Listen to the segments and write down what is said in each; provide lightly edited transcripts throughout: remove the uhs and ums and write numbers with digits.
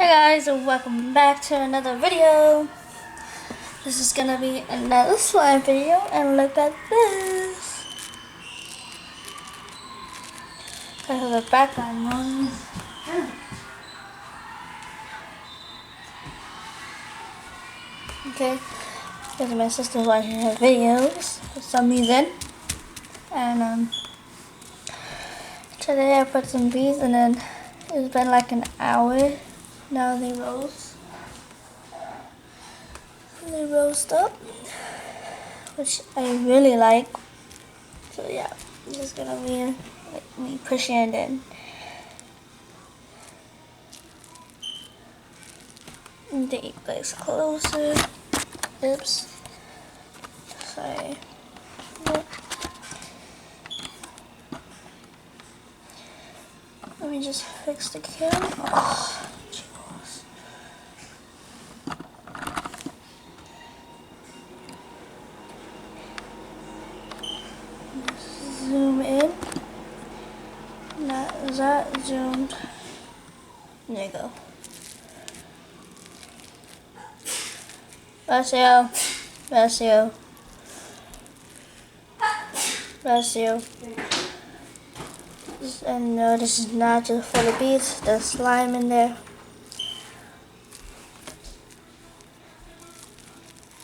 Hey guys, and welcome back to another video. This is gonna be another slime video, and look at this. I have the background noise. Okay, because my sister's watching her videos for some reason, and today I put some beads, and then it's been like an hour. Now they roast. They roast up, which I really like. So yeah, I'm just gonna be like me pushing it in. Get you guys closer. Oops. Sorry. Nope. Let me just fix the camera. Oh, jeez. Zoom in. Not that zoomed. There you go. Vacio. Vacio. Vacio. And no, this is not just full of beads. There's slime in there.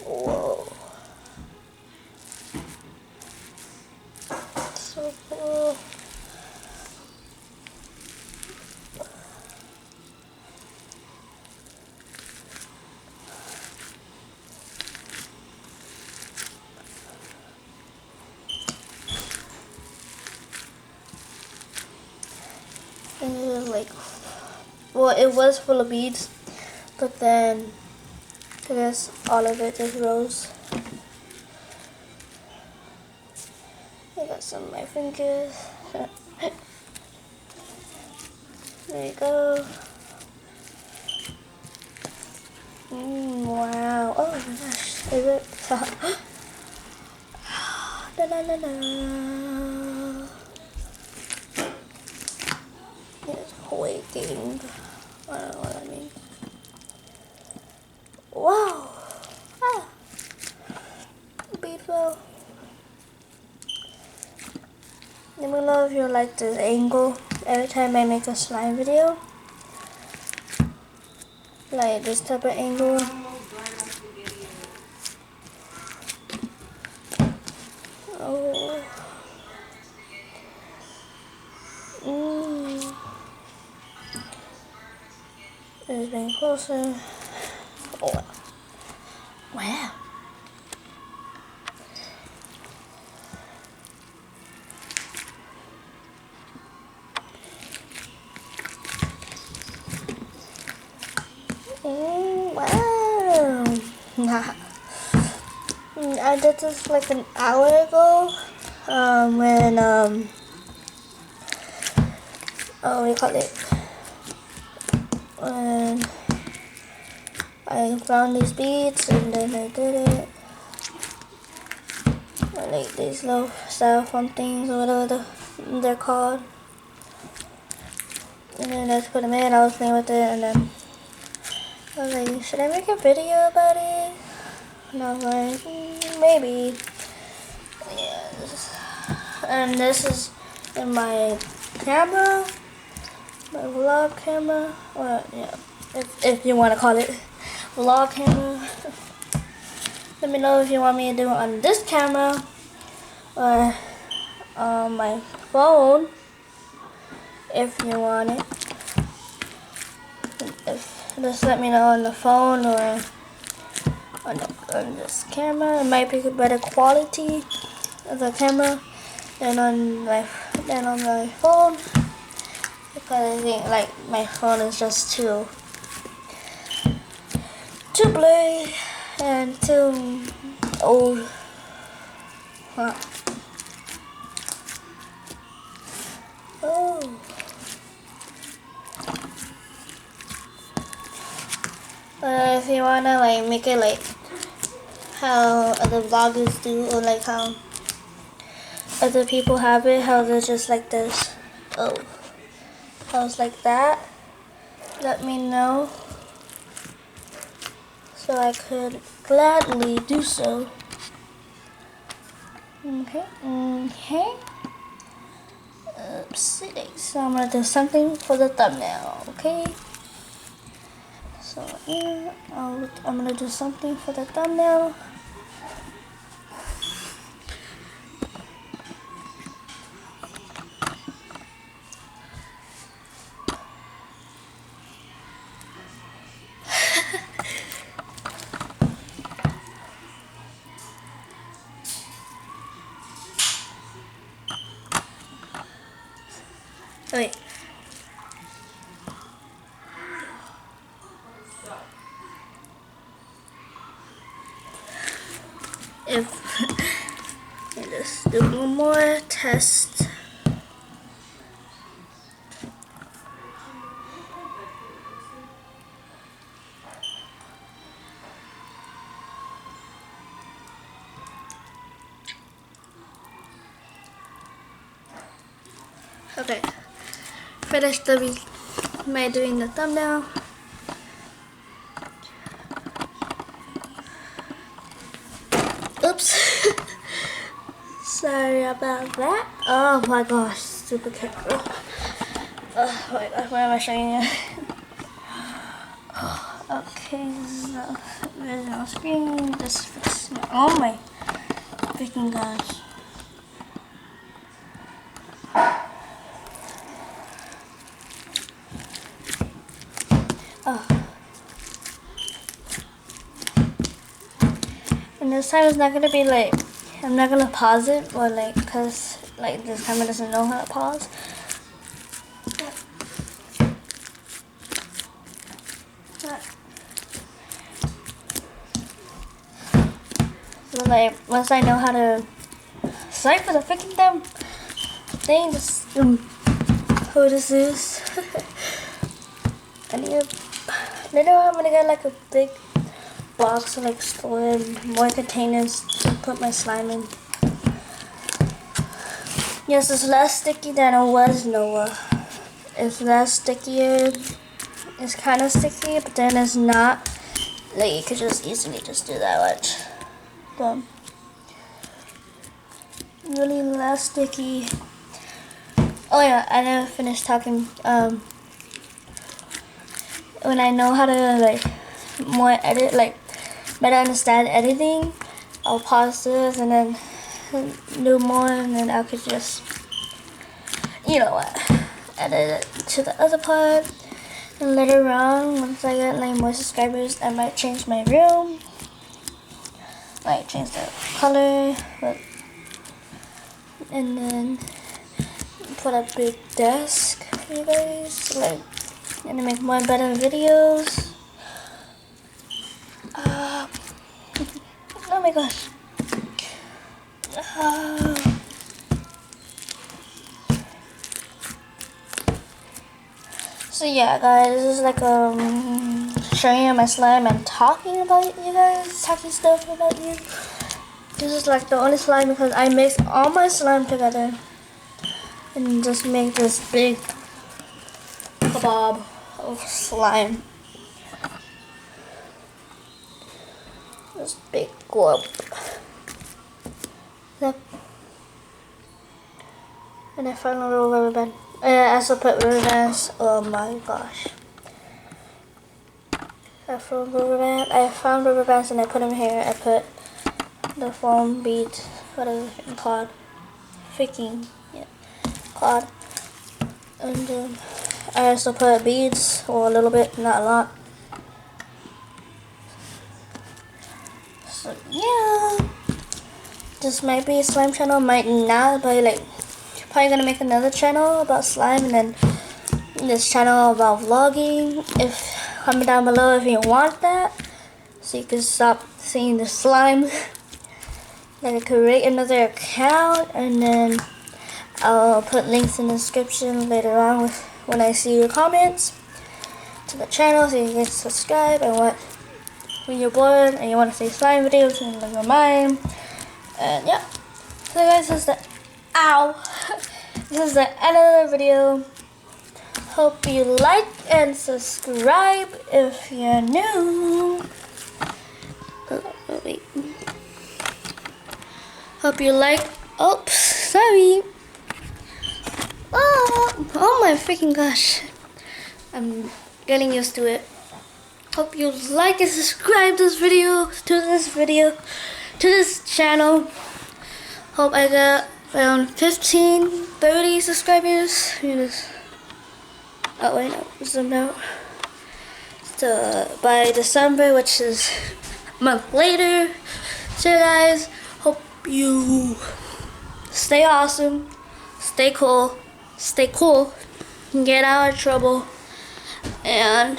Whoa. So cool. And it was like, well, it was full of beads, but then I guess all of it just rose. I got some of my fingers. There you go. Wow. Oh my gosh. Is it? Da, da, da, da. It's quaking. I don't know what I mean. Wow. Ah. Beautiful. Let me know if you like this angle every time I make a slime video. Like this type of angle. Oh. It's getting closer. Oh. Wow. Wow. I did this like an hour ago. When what do you call it? When I found these beads and then I did it. I like these little styrofoam things or whatever they're called. And then I just put them in. I was playing with it, and then I was like, should I make a video about it? And I was like, maybe. Yes. And this is in my camera, my vlog camera, or yeah, if you want to call it vlog camera. Let me know if you want me to do it on this camera or on my phone, if you want it. Just let me know on the phone or on this camera. It might be a better quality of the camera than on my phone, because I think like my phone is just too blurry and too old. Huh. Oh. If you wanna like make it like how other vloggers do, or like how other people have it, how they're just like this. Oh, how it's like that. let me know so I could gladly do so. Okay. Oopsie. So I'm gonna do something for the thumbnail, okay? So yeah, I'm gonna do something for the thumbnail. Wait. If let's do one more test. Okay. Finished doing the thumbnail. Oops. Sorry about that. Oh my gosh, stupid camera. Oh my gosh, why am I showing you? Okay, so there's no screen. Oh my freaking gosh. Oh. And this time it's not gonna be like, I'm not gonna pause it or like, cause like this camera doesn't know how to pause. So like, once I know how to swipe for the freaking thing, just who this is. I need later on I'm gonna get like a big box to like store more containers to put my slime in. Yes, it's less sticky than it was Noah. It's less stickier. It's kind of sticky, but then it's not. Like you could just easily just do that much. But really less sticky. Oh yeah, I never finished talking. When I know how to like more edit, like better understand editing, I'll pause this and then do more, and then I could just, you know what, edit it to the other part. And later on, once I get like more subscribers, I might change my room, like change the color, and then put a big desk for you guys, like, and make more better videos. Oh my gosh. So yeah, guys, this is like showing you my slime and talking about you guys, talking stuff about you. This is like the only slime because I mix all my slime together and just make this big kebab of slime. This big glob. Yep. And I found a little rubber band. I also put rubber bands. Oh my gosh. I found rubber bands and I put them here. I put the foam beads, whatever it's called. Freaking, yeah, called. And I also put beads, or a little bit, not a lot. So yeah. This might be a slime channel, might not, but like, probably gonna make another channel about slime, and then this channel about vlogging. If comment down below if you want that, so you can stop seeing the slime. Then I could create another account, and then I'll put links in the description later on when I see your comments to the channel, so you can subscribe. And when you're bored and you want to see slime videos, you can look at mine. And yeah, so guys, this is the this is the end of the video. Hope you liked and subscribe if you're new. Oh, wait. Hope you like. Oops, sorry. Oh my freaking gosh. I'm getting used to it. Hope you like and subscribe to this channel. Hope I got around 15, 30 subscribers. Oh wait, no, zoom out. So by December, which is a month later. So guys, hope you stay awesome, stay cool, get out of trouble, and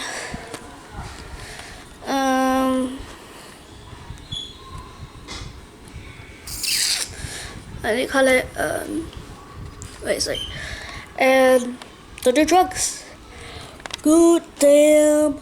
what do you call it? And don't do drugs. Good damn.